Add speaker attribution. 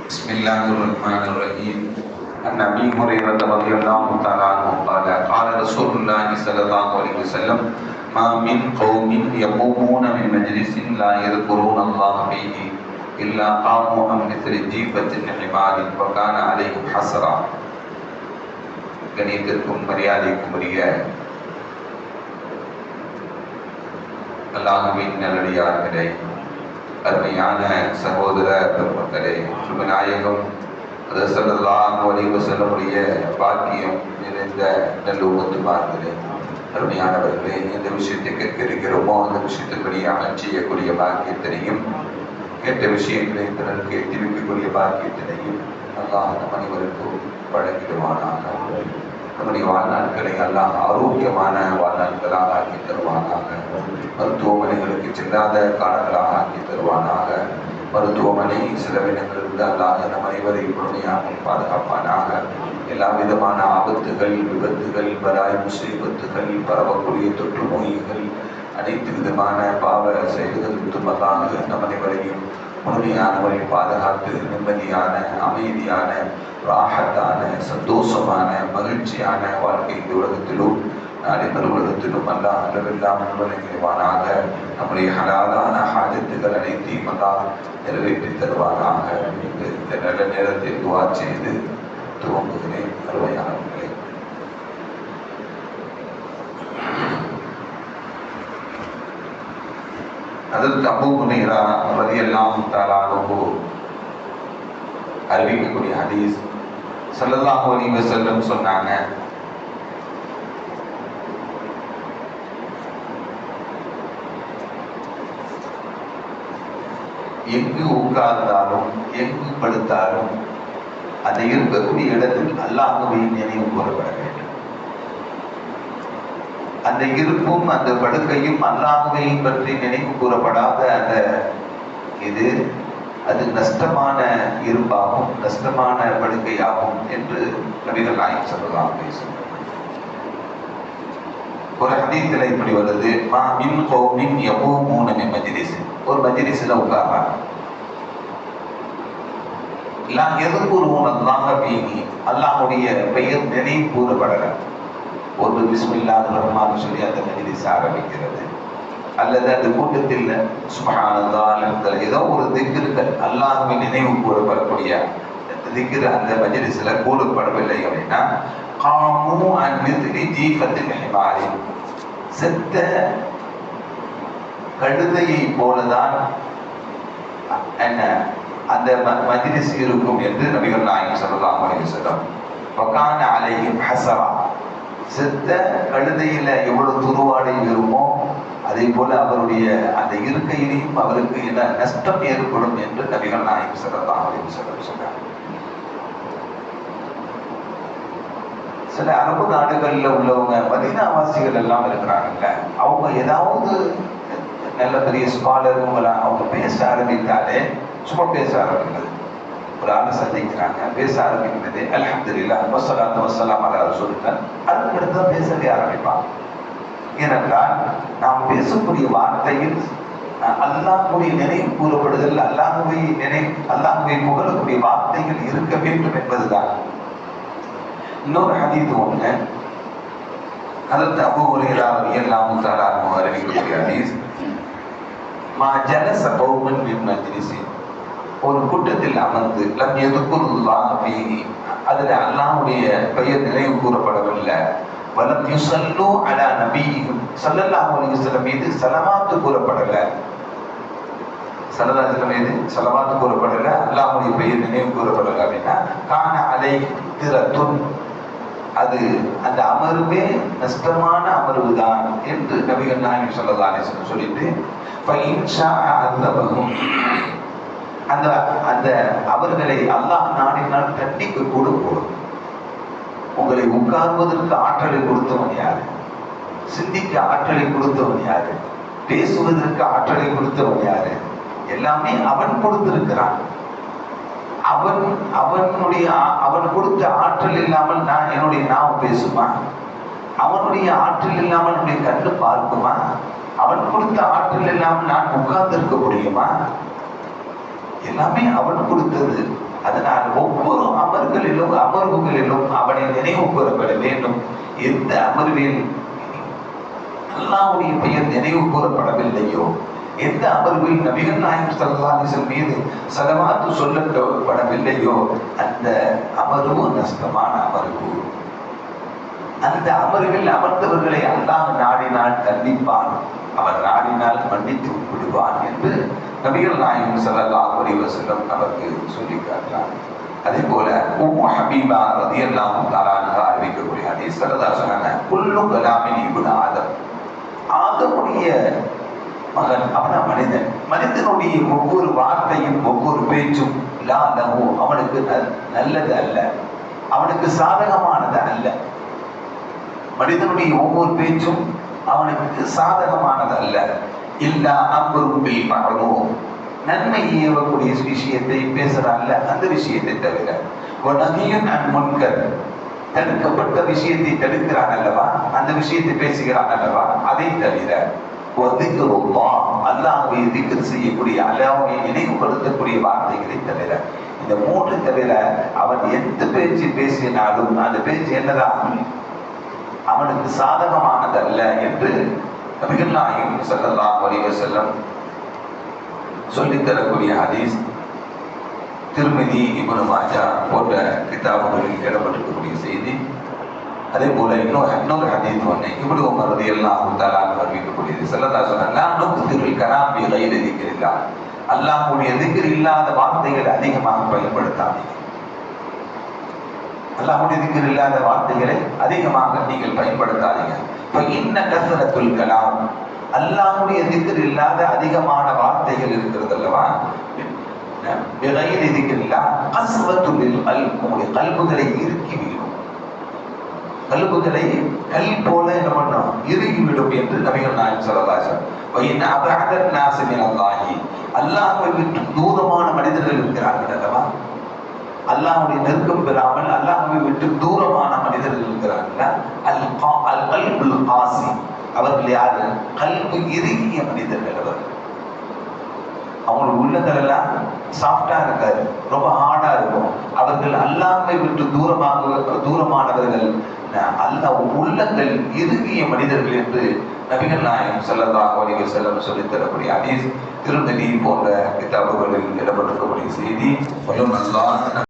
Speaker 1: بسم الله الرحمن الرحيم. عن أبي هريرة رضي الله تعالى عنه قال قال رسول الله صلى الله عليه وسلم ما من قوم يقومون من مجلس لا يذكرون الله فيه إلا قاموا عن مثل جيفة حمار وكان عليهم حسرا. கணியத்திற்கும் மரியாதைக்கும் உரிய அல்லாஹ்வின் நல்லடியார்களே, அருமையான சகோதர பெருமக்களே, நாயகம் ஸல்லல்லாஹு அலைஹி வஸல்லமுடைய பாக்கியம் நிறைந்த நல்லும்மத்துமார்களே, அருமையானவர்களே, எந்த விஷயத்தை கேட்க இருக்கிறோமோ அந்த விஷயத்துக்குரிய செய்யக்கூடிய பாக்கியத்தினையும் கேட்ட விஷயங்களை பிறருக்கு எட்டி வைக்கக்கூடிய பாக்கியத்தினையும் அல்லாஹ் நம் அனைவருக்கும் வழங்கிடுவானாக. நம்முடைய வாழ்நாட்களை எல்லாம் ஆரோக்கியமான வாழ்நாட்களாக ஆக்கி தருவானாக. மருத்துவமனைகளுக்கு செல்லாத காலங்களாக ஆக்கி தருவானாக. மருத்துவமனை செலவினங்களிலிருந்து அல்லாத நம் அனைவரை முழுமையாக பாதுகாப்பானாக. எல்லா விதமான ஆபத்துகள், விபத்துகள், பலாய் முசீபத்துகள், பரவக்கூடிய தொற்று நோய்கள், அனைத்து விதமான பாவ செயல்களுக்கும் அல்லாத நம் அனைவரையும் முழுமையானவரை பாதுகாத்து நிம்மதியான, அமைதியான, ராகத்தான, சந்தோஷமான, மகிழ்ச்சியான வாழ்க்கை இந்த உலகத்திலும் நாளை மறு உலகத்திலும் அல்லாஹ் அளவில்லாமல் வழங்குவானாக. நம்முடைய ஹலாலான ஹாஜத்துகள் அனைத்தையும் அல்லாஹ் நிறைவேற்றி தருவானாக. இந்த நல்ல நேரத்தில் துஆ செய்து துவங்குகிறேன். அருமையானவர்களே, ஹஜ்ரத் அபூ ஹுரைரா ரலியல்லாஹு தஆலா அன்ஹு அறிவிக்கக்கூடிய ஹதீஸ், ஸல்லல்லாஹு அலைஹி வஸல்லம் சொன்னாங்க, எங்கு உட்கார்ந்தாலும் எங்கு படுத்தாலும் அந்த இருக்கக்கூடிய இடத்தில் அல்லாஹ்வை நினைவு கூறப்பட வேண்டும். அந்த இருப்பும் அந்த படுக்கையும் அல்லாஹ்வை பற்றி நினைவு கூறப்படாத அந்த அது நஷ்டமான இருப்பாகும், நஷ்டமான படுக்கையாகும் என்று நபிகள் நாயகம் ஸல்லல்லாஹு அலைஹி வஸல்லம் ஒரு ஹதீஸ்ல இப்படி வருது, மா மின் கௌமின் யகூமூன மின் மஜ்லிஸ், ஒரு மஜ்லிஸ்ல உட்கார்றாங்க, லா யذكرون الله فيه, அல்லாஹ்வுடைய பெயர் நினைவு கூறப்படல. ஒரு பிஸ்மில்லாஹிர் ரஹ்மானிர் சொல்லி அந்த மஜ்லிஸ் ஆரம்பிக்கிறது, அல்லது அந்த கூட்டத்தில் சுப்ஹானல்லாஹ் அல்ஹம்துலில்லாஹ் ஏதோ ஒரு திக்ர்கள் அல்லாஹ்வை நினைவு கூறப்படக்கூடிய திக்ர் அந்த மஜ்லிஸ்ல கூறப்படவில்லை அப்படின்னா, காமு அன் மித்லி ஜீஃபத்தில் ஹிமாரி, செத்த கழுதையை போலதான் என்ன அந்த மஜ்லிஸ் இருக்கும் என்று நபிகள் நாயகம் ஸல்லல்லாஹு அலைஹி வஸல்லம். வகான அலைஹிம் ஹஸரா, செத்த கழுதையில எவ்வளவு துருவாடை இருக்குமோ அதே போல அவருடைய அந்த இருக்கையிலையும் அவருக்கு என்ன நஷ்டம் ஏற்படும் என்று நபிகள் நாயகம் ஸல்லல்லாஹு அலைஹி வஸல்லம் சொன்னார். சில அரபு நாடுகள்ல உள்ளவங்க மதீனாவாசிகள் எல்லாம் இருக்கிறாங்கல்ல, அவங்க ஏதாவது நல்ல பெரிய ஸ்காலர் அவங்க பேச ஆரம்பித்தாலே, சும்மா பேச ஆரம்பிக்கிறது, ஒரு ஆளை சந்திக்கிறாங்க, பேச ஆரம்பிக்கிறது அல்ஹம்துலில்லாஹ் வஸ்ஸலாத்து வஸ்ஸலாம் அலா ரசூலில்லாஹ், அதுக்கடுத்து தான் பேசவே ஆரம்பிப்பாங்க. ஏனென்றால் நாம் பேசக்கூடிய வார்த்தையில் அல்லாஹ்வுடைய நினைவு கூறப்படுதல், அல்லாஹ்வை புகழக்கூடிய வார்த்தைகள் இருக்க வேண்டும் என்பதுதான். இன்னொரு ஹதீஸ் ஒண்ணு, ஹஜ்ரத் அபூ ஹுரைரா ரலியல்லாஹு தஆலா அன்ஹு அறிவிக்கக்கூடிய ஹதீஸ், மா ஜலஸ கௌமன் மின் மஜ்லிஸின், ஒரு கூட்டத்தில் அமர்ந்து லம் யذكرுல்லாஹ ஃபீஹி, அதுல அல்லாஹ்வுடைய பெயர் நினைவு கூறப்படவில்லை, வலம் யுஸல்லு அலா நபியிஹிம் ஸல்லல்லாஹு அலைஹி வஸல்லம் மீது ஸலவாத் கூறப்படல, ஸல்லல்லாஹு அலைஹி வஸல்லம் மீது ஸலவாத் கூறப்படல, அல்லாஹ்வுடைய பெயர் நினைவு கூறப்படல அப்படின்னா, கான அலைஹி திரத்துன், அது அந்த அமர்வே நஷ்டமான அமர்வு தான் என்று நபிகள் நாயகம் ஸல்லல்லாஹு அலைஹி வஸல்லம் சொல்லிட்டு, ஃபஇன் ஷாஅ அஸபஹும், அந்த அந்த அவர்களை அல்லாஹ் நாடினால் தண்டிக்க கூட கூடும். உங்களை உட்கார்வதற்கு ஆற்றலை கொடுத்தவன் யாரு? சிந்திக்க ஆற்றலை கொடுத்தவன் யாரு? பேசுவதற்கு ஆற்றலை கொடுத்தவன் யாரு? எல்லாமே அவன் கொடுத்திருக்கிறான். அவன் கொடுத்த ஆற்றல் இல்லாமல் என்னுடைய நாவு பேசுமா? அவனுடைய ஆற்றல் இல்லாமல் என்னுடைய கண்ணு பார்க்குமா? அவன் கொடுத்த ஆற்றல் இல்லாமல் நான் உட்கார்ந்து இருக்க முடியுமா? எல்லாமே அவன் கொடுத்தது. அதனால் ஒவ்வொரு அமர்வுகளிலும் அவனை நினைவு கூறப்பட வேண்டும். எந்த அமர்வில் அல்லாஹ்வுடைய பெயர் நினைவு கூறப்படவில்லையோ, எந்த அமர்வில் நபிகள் நாயகம் ஸல்லல்லாஹு அலைஹி வஸல்லம் மீது ஸலவாத்து சொல்லப்படவில்லையோ, அந்த அமர்வு நஷ்டமான அமர்வு. அந்த அமர்வில் அமர்ந்தவர்களை அல்லாஹ் நாடினால் கண்டிப்பான், அவன் நாடினால் மன்னித்து விடுவான் என்று நபிகள் நாயகம் ஸல்லல்லாஹு அலைஹி வஸல்லம் நமக்கு சொல்லி காட்டினார். அதே போல உம்மு ஹபீபா ரலியல்லாஹு தஆலா அன்ஹா அறிவிக்கக்கூடிய ஹதீஸ் சொன்னாங்க, குல்லு கலாமின் இப்னு ஆதம், ஆதமுடைய மகன் அவன மனிதன், மனிதனுடைய ஒவ்வொரு வார்த்தையும் ஒவ்வொரு பேச்சும் லா லஹு அவனுக்கு நல்லது அல்ல, அவனுக்கு சாதகமானது அல்ல. மனிதனுடைய ஒவ்வொரு பேச்சும் அவனுக்கு சாதகமானது அல்ல. இல்லா அம்ரும் பில் மஅரூஃப், நன்மை ஏவக்கூடிய விஷயத்தை பேசுறான்ல அந்த விஷயத்தை தவிர, வநஹியுன் அன் முன்கர், தடுக்கப்பட்ட விஷயத்தை தடுக்கிறான் அல்லவா அந்த விஷயத்தை பேசுகிறான் அல்லவா அதை தவிர, அல்லாஹ்வை திக்ர் செய்யக்கூடிய அல்லாஹ்வை நினைவுபடுத்தக்கூடிய வார்த்தைகளை தவிர, இந்த மூன்று தவிர அவன் எந்த பேச்சு பேசினாலும் அந்த பேச்சு என்னதான் அவனுக்கு சாதகமானதல்ல என்று நபிகள் நாயகம் ஸல்லல்லாஹு அலைஹி வஸல்லம் சொல்லித் தரக்கூடிய ஹதீஸ் திருமிதி, இப்னு மாஜா போன்ற கிதாபுகளில் இடம்பெற்றிருக்கக்கூடிய செய்தி. அதே போல இன்னொரு ஹதீஸ் ஒன்று இப்னு உமர் ரலியல்லாஹு தஆலா அறிவிக்கக்கூடியது. ஸல்லல்லாஹு அலைஹி வஸல்லம் நுக்திருல் கலாம் பி கைரி திக்ரில்லாஹ், அல்லாஹ்வுடைய திக்ர் இல்லாத வார்த்தைகளை அதிகமாக பயன்படுத்தாதீங்க. அல்லாஹ்வுடைய திக்ர் இல்லாத வார்த்தைகளை அதிகமாக நீங்கள் பயன்படுத்தாதீங்க. இன்ன கஸ்ரத்துல் கலாம், அல்லாஹ்வுடைய திக்ர் இல்லாத அதிகமான வார்த்தைகள் இருக்கிறது அல்லவா, கல்புகளை இறுக்கிவிடும், கல்புகளை கல் போல என்ன பண்ணும் இறுகிவிடும் என்று நபிகள் நாயகம் ஸல்லல்லாஹு அலைஹி வஸல்லம். அல்லாஹ்வை விட்டு தூரமான மனிதர்கள் இருக்கிறார்கள் அல்லவா, அல்லாஹ்வுடைய நெருக்கம் பெறாமல் அல்லாஹ்வை விட்டு தூரமான மனிதர்கள் இருக்கிறார்கள். அல் கல்புல் காசி, அவர்கள் யாரு? கல்பு இறுகிய மனிதர்கள். அவர்கள் அவங்களோட உள்ளங்கள் எல்லாம் சாஃப்டா இருக்காது, ரொம்ப ஹார்டா இருக்கும். அவர்கள் அல்லாஹ்வை விட்டு தூரமானவர்கள், அல்லாஹ் உள்ளங்கள் இறுகிய மனிதர்கள் என்று நபிகள் நாயகம் ஸல்லல்லாஹு அலைஹி வஸல்லம் சொல்லித் தரக்கூடிய ஹதீஸ் திருமதி போன்ற கிதாபுகளில் இடம்பெற்றிருக்கக்கூடிய செய்தி.